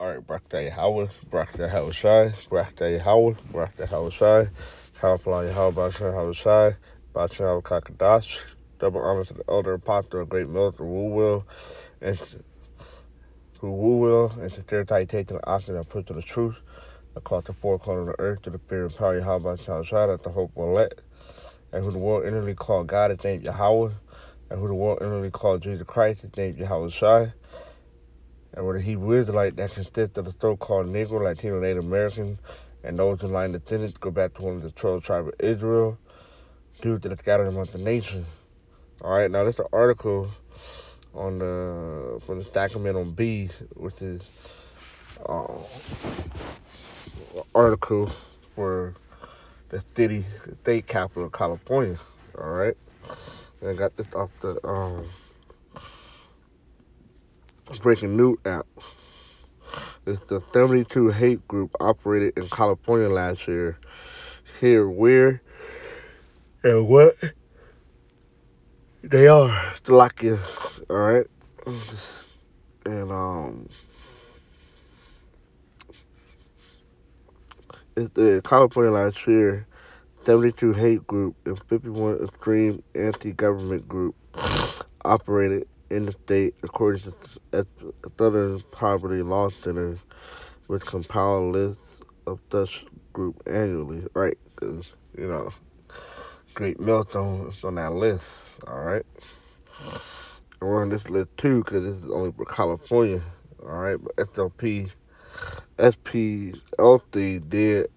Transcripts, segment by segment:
Alright, Brakta Howard, Brakta Howard Shai, Brakta Howard, Brakta Howard Shai, Kalapalaya Howard Brakta Howard Shai, Brakta Howard Kakadash, double honor to the elder apostle of great military and who will, and sincerity take to the option and put to the truth, across the four corners of the earth, to the fear and power of Yahweh Howard Shai, that the hope will let, and who the world inwardly called God is named Yahweh, and who the world inwardly called Jesus Christ is named Yahweh Shai. And where the Hebrew Israelite that consists of the so-called Negro, Latino, Native American, and those in line descendants go back to one of the 12 tribes of Israel due to the scattering of the nation. All right, now this is an article on from the Sacramento Bee, which is an article for the state capital of California. All right, and I got this off the Breaking News app. It's the 72 hate group operated in California last year. Here, where, and what they are. Slovakia, all right? And, it's the California last year, 72 hate group and 51 extreme anti-government group operated in the state, according to Southern Poverty Law Center, which compile a list of such group annually, right? Because, Great Milton is on that list, all right? And we're on this list too, because this is only for California, all right? But SPLC did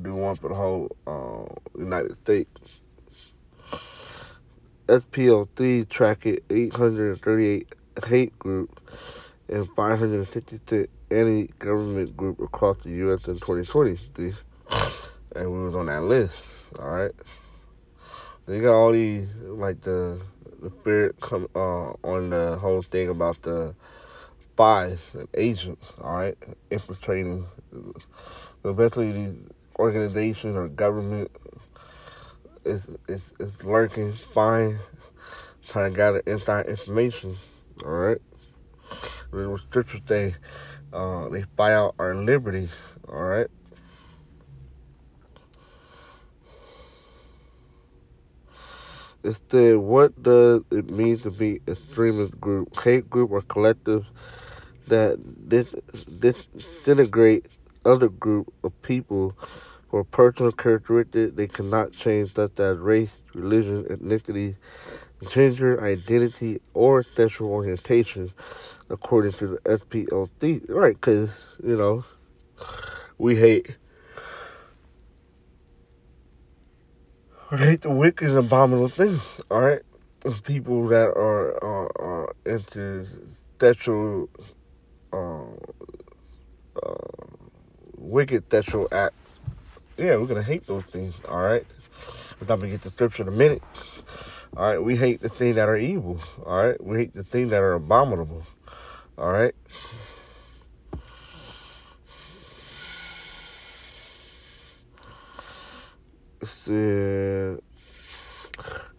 do one for the whole United States. SPLC tracked 838 hate groups and 556 anti-government groups across the U.S. in 2020. And we was on that list, all right? They got all these, like the spirit come on the whole thing about the spies and agents, all right, infiltrating. So basically, these organizations or government is lurking, spying, trying to gather inside information, all right? The scriptures say they spy out our liberty, all right? Instead, what does it mean to be extremist group, hate group, or collective that disintegrate other group of people for personal characteristics they cannot change, such as race, religion, ethnicity, gender, identity, or sexual orientation, according to the SPLC. Right, because, we hate the wicked and abominable things, all right? People that are into sexual, wicked sexual acts. Yeah, we're going to hate those things, all right? We're going to get the scripture in a minute. All right, we hate the things that are evil, all right? We hate the things that are abominable, all right?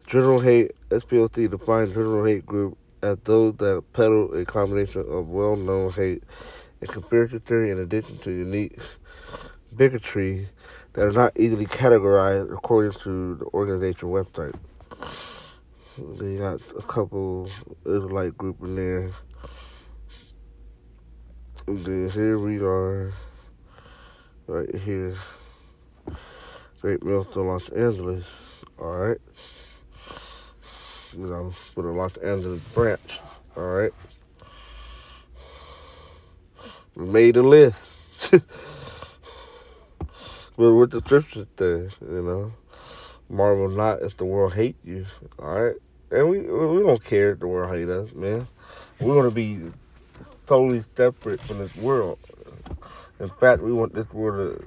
General hate, SPLC defines general hate group as those that peddle a combination of well-known hate and conspiracy in addition to unique bigotry that are not easily categorized according to the organization website. They got a couple Israelite group in there. And then here we are, right here, Great Milton, Los Angeles, all right? For the Los Angeles branch, all right? We made a list. But what the scriptures say, marvel not if the world hate you, all right? And we don't care if the world hate us, man. We want to be totally separate from this world. In fact, we want this world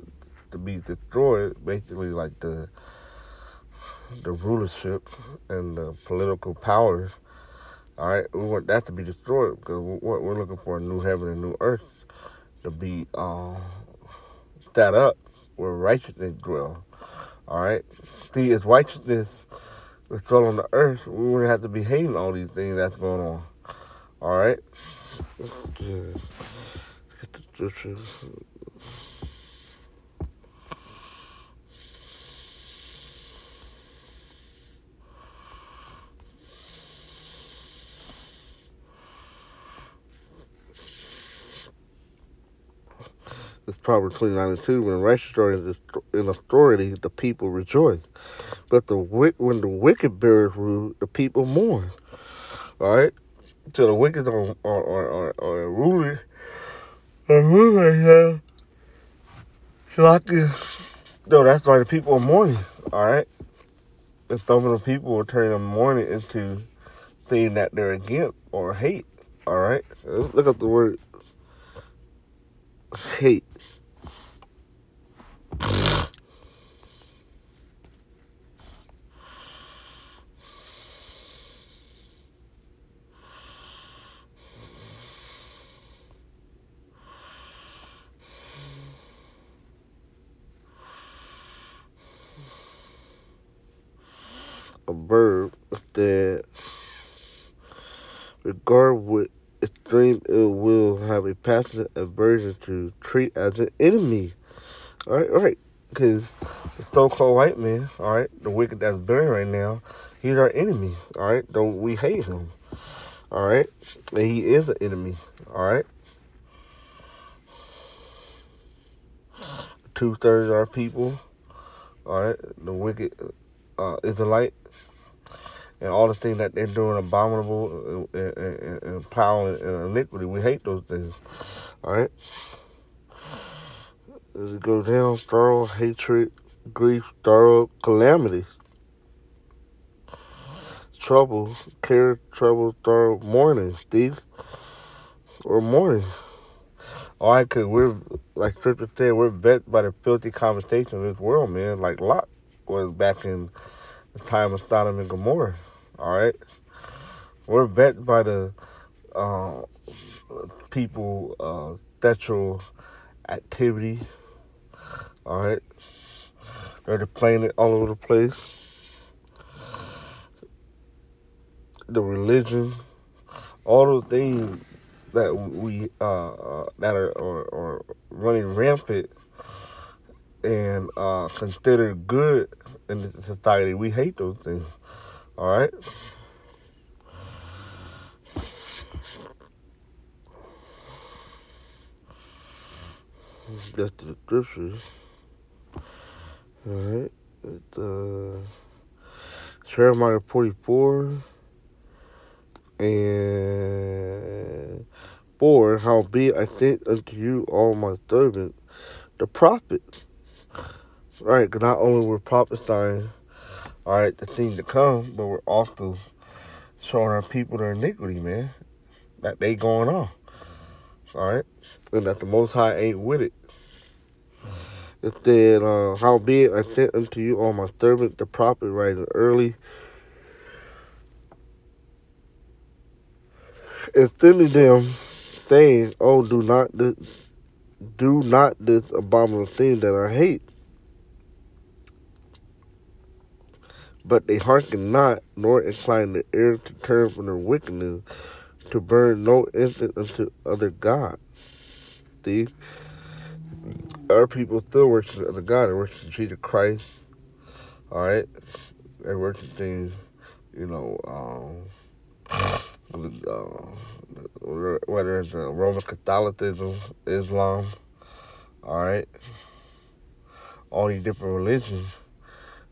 to be destroyed, basically like the rulership and the political powers, all right? We want that to be destroyed because we're looking for a new heaven and new earth to be set up where righteousness dwell, all right? See, as righteousness was dwell on the earth, we wouldn't have to be hating all these things that's going on, all right? Let's get the scriptures. It's Proverbs 29:2. When righteous are in authority, the people rejoice. But when the wicked bears rule, the people mourn. All right? So the wicked are ruling. No, that's why the people are mourning. All right? And some of the people are turning mourning into thing that they're against or hate. All right? Let's look up the word hate. A verb that regard with extreme ill will, have a passionate aversion to, treat as an enemy. All right. Because the so-called white man, all right, the wicked that's burning right now, he's our enemy. All right, don't we hate him? All right, and he is an enemy. All right. 2/3 of our people, all right, the wicked Israelite, and all the things that they're doing abominable and foul and iniquity. We hate those things. All right. As it goes down, sorrow, hatred, grief, sorrow, calamity, trouble, care, trouble, sorrow, mourning, Steve, or mourning. All right, because we're, like Scripture said, we're vexed by the filthy conversation of this world, man. Like Lot was back in the time of Sodom and Gomorrah. All right, we're vexed by the people sexual activity. All right, they're playing it all over the place. The religion, all those things that we that are running rampant and considered good in society. We hate those things. All right. That's the scriptures. All right. It's Jeremiah 44 and 4. Howbeit I sent unto you all my servants, the prophets. Right, because not only we're prophesying, all right, the things to come, but we're also showing our people their iniquity, man, that they going on. All right, and that the Most High ain't with it. It said, howbeit I sent unto you all my servants, the prophet, rising early, and sending them, saying, oh, do not this abominable thing that I hate. But they hearken not, nor incline the ear to turn from their wickedness, to burn no incense unto other gods. See? Our people still worship other God. They worship Jesus Christ. All right? They worship things, you know, whether it's Roman Catholicism, Islam, all right? All these different religions,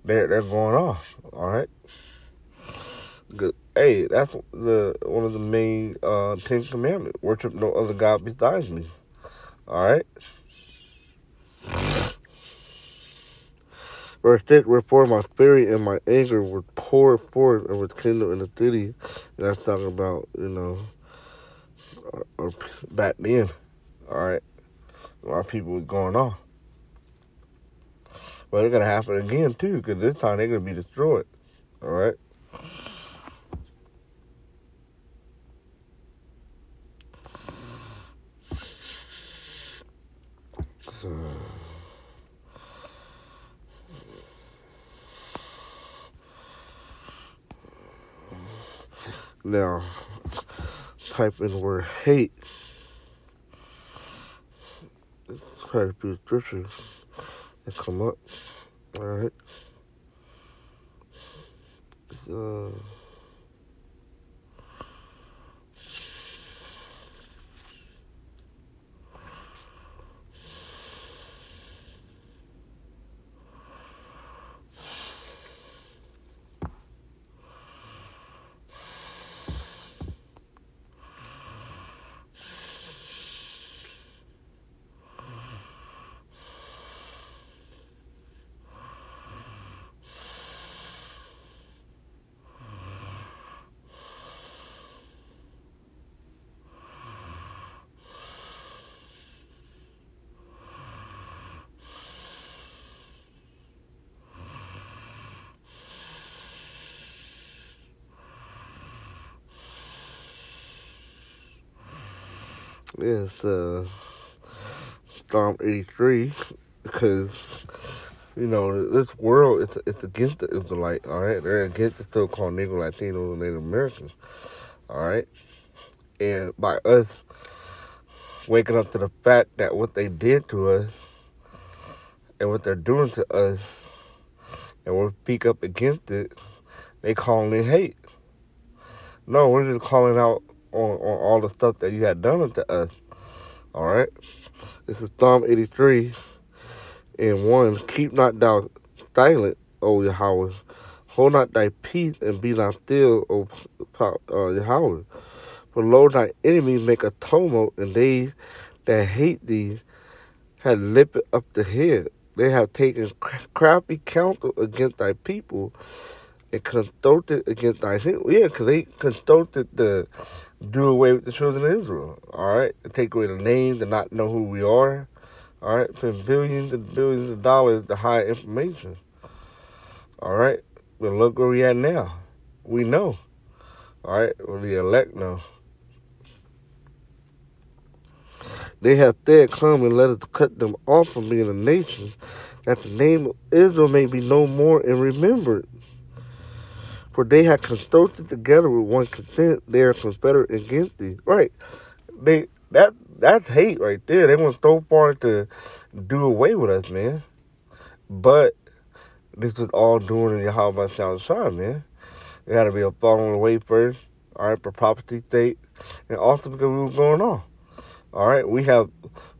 they're going off, all right? Hey, that's one of the main 10 commandments. Worship no other God besides me. All right? Verse 6, wherefore my spirit and my anger were poured forth and was kindled in the city. And that's talking about, you know, back then. All right? Our people was going off. But it's going to happen again, too, because this time they're going to be destroyed. All right? So, now, type in the word hate. Let's try to be a scripture and come up. All right. So, yeah, it's Psalm 83 because, you know, this world, it's against the Israelite, all right? They're against the so-called Negro, Latinos, and Native Americans, all right? And by us waking up to the fact that what they did to us and what they're doing to us, and we'll speak up against it, they calling it hate. No, we're just calling out on all the stuff that you had done to us, all right? This is Psalm 83 and 1. Keep not thou silent, O Yahweh. Hold not thy peace and be not still, O Yahweh. For lo, thy enemies make a tumult, and they that hate thee have lifted up the head. They have taken crafty counsel against thy people and consulted against thy sin. Yeah, because they consulted to do away with the children of Israel. All right, to take away the name, to not know who we are. All right, spend billions and billions of dollars to hide information. All right, but look where we at now. We know. All right, well, the elect know. They have said, come and let us cut them off from being a nation, that the name of Israel may be no more and remembered. For they have consulted together with one consent, they are confederate against thee. Right. That's hate right there. They went so far to do away with us, man. But this is all doing in Yahweh Shai, man. It had to be a falling away first, all right, for property state, and also because we were going on. All right, we have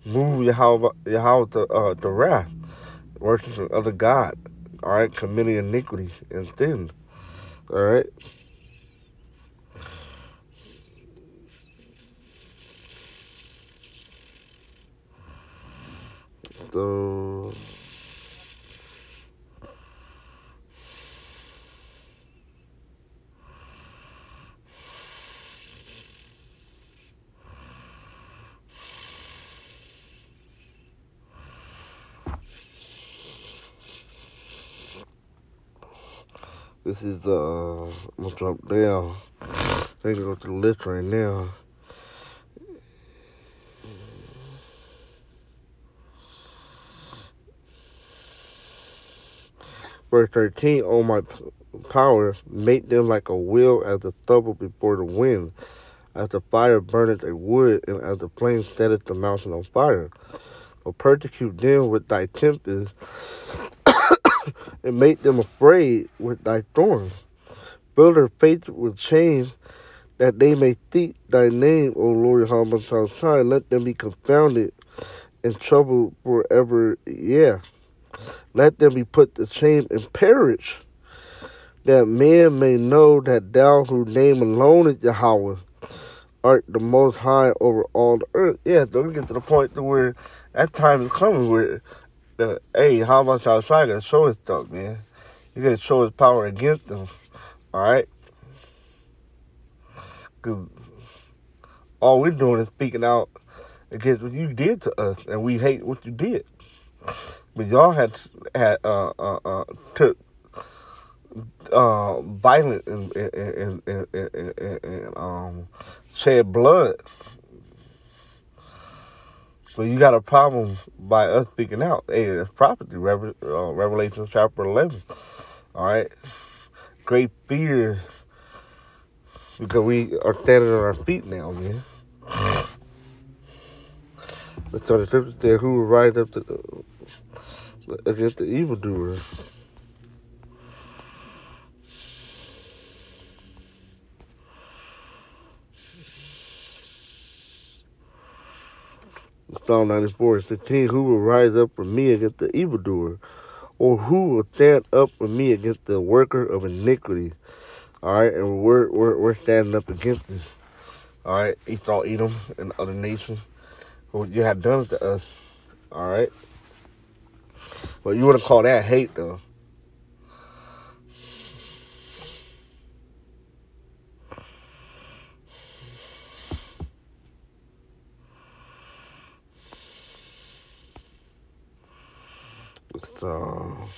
moved Yahweh to wrath, worshiping other God, all right, committing iniquity and sin, all right. So, this is I'm gonna drop down. I think go to the list right now. Verse 13, O my power, make them like a wheel as the stubble before the wind, as the fire burneth a wood, and as the flame setteth the mountain on fire. So persecute them with thy tempest, and make them afraid with thy storms. Fill their faith with chains, that they may seek thy name, O Lord Yahweh. Let them be confounded and troubled forever. Yeah. Let them be put to shame and perish, that men may know that thou, whose name alone is Yahweh, art the most high over all the earth. Yeah, don't get to the point to where that time is coming where, hey, how about y'all trying to show his stuff, man? You gotta show his power against them, all right? Because all we're doing is speaking out against what you did to us, and we hate what you did. But y'all had took violent and shed blood. So you got a problem by us speaking out. Hey, it's prophecy, Revelation chapter 11. All right? Great fear, because we are standing on our feet now, man. So the scripture said, who will rise up against the evildoer? Psalm 94:15, who will rise up for me against the evildoer? Or who will stand up for me against the worker of iniquity? All right, and we're standing up against this. All right, Esau, Edom, and the other nations, what you have done to us. All right, well, you want to call that hate, though. So,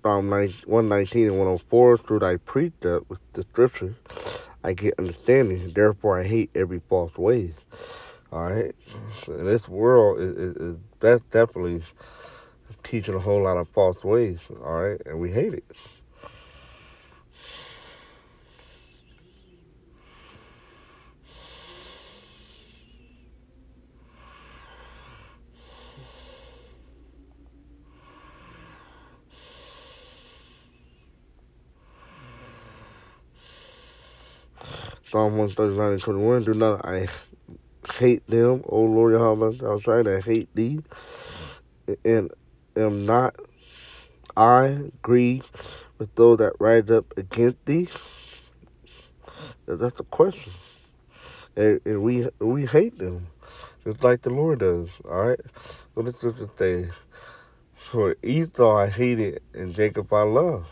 Psalm 119 and 104, through thy precept with the scripture, I get understanding. Therefore, I hate every false ways. All right, so this world is definitely teaching a whole lot of false ways. All right, and we hate it. Psalm 139 and 21, do not I hate them, O Lord Yahweh, outside I hate thee, and am not I grieved with those that rise up against thee? That's a question. And we hate them, just like the Lord does, all right? So this is the thing. For Esau I hated, and Jacob I love.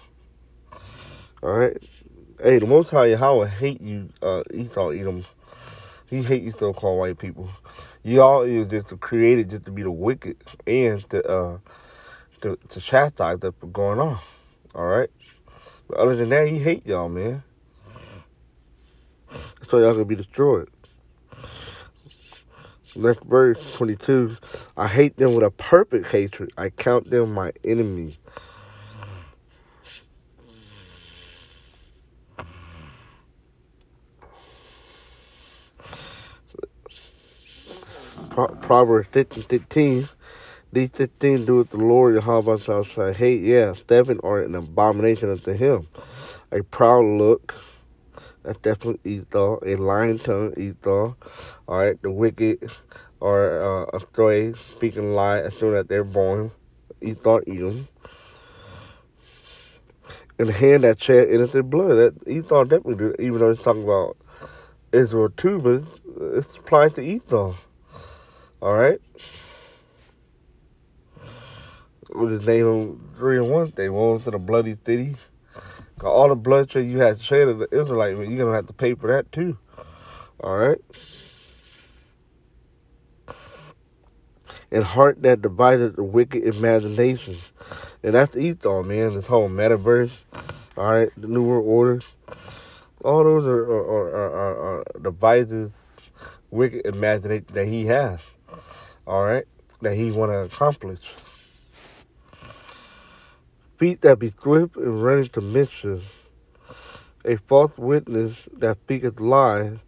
All right? Hey, the Most High Yahweh hate you, Esau, Edom. He hate you so-called white people. Y'all is just created just to be the wicked and to chastise them for going on. All right? But other than that, he hate y'all, man. So y'all gonna be destroyed. Next verse 22. I hate them with a perfect hatred. I count them my enemy. Proverbs 15:15. These 15 doeth the Lord Yahweh shall hate. Yeah, 7 are an abomination unto him. A proud look. That's definitely Esau. A lying tongue, Esau. All right, the wicked are astray, speaking lie as soon as they're born. Esau, Edom. And the hand that shed innocent blood. That Esau definitely do, even though it's talking about Israel too, but it's applied to Esau. All right. With his name 3 and 1, they went to the bloody city. All the bloodshed you had shed of the Israelites, you're gonna have to pay for that too. All right. And heart that devises the wicked imaginations. And that's Esau, man. This whole metaverse, all right, the New World Order. All those are devices, wicked imagination that he has, all right, that he want to accomplish. Feet that be swift and running to mischief. A false witness that speaketh lies.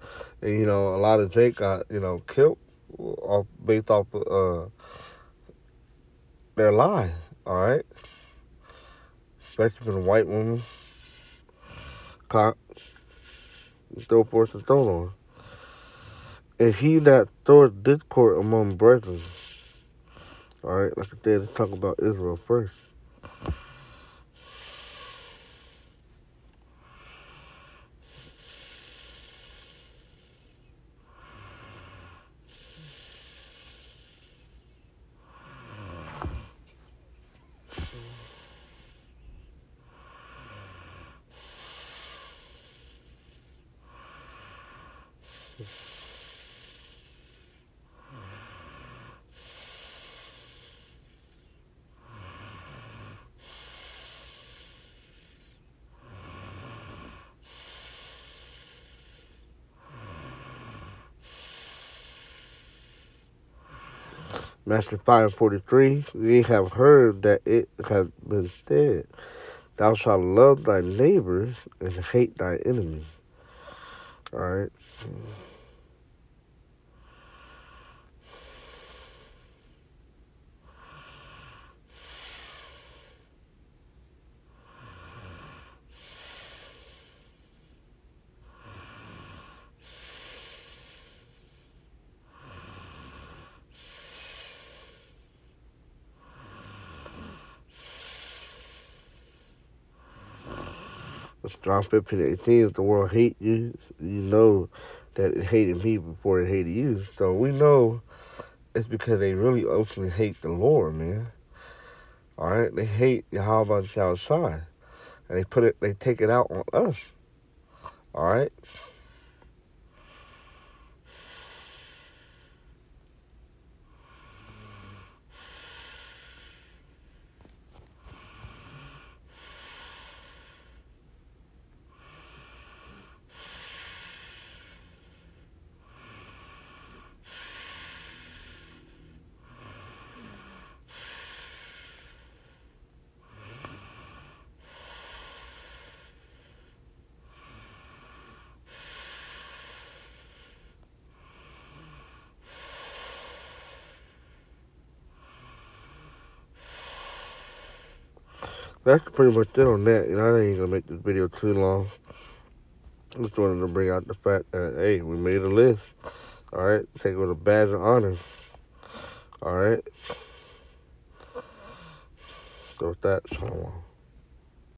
And, a lot of Jake got, killed based off of their lies, all right? Especially for the white woman, cop, throw forth and thrown on. And he that throweth discord among brethren. All right, like I said, let's talk about Israel first. Matthew 5:43, ye have heard that it has been said, thou shalt love thy neighbor and hate thy enemy. All right. It's John 15:18. If the world hate you, you know that it hated me before it hated you. So we know it's because they really ultimately hate the Lord, man. All right, they hate Yahweh Shai, and they take it out on us. All right. That's pretty much it on that. I ain't gonna make this video too long. Just wanted to bring out the fact that, hey, we made a list. All right, take it with a badge of honor. All right. So with that, shalom.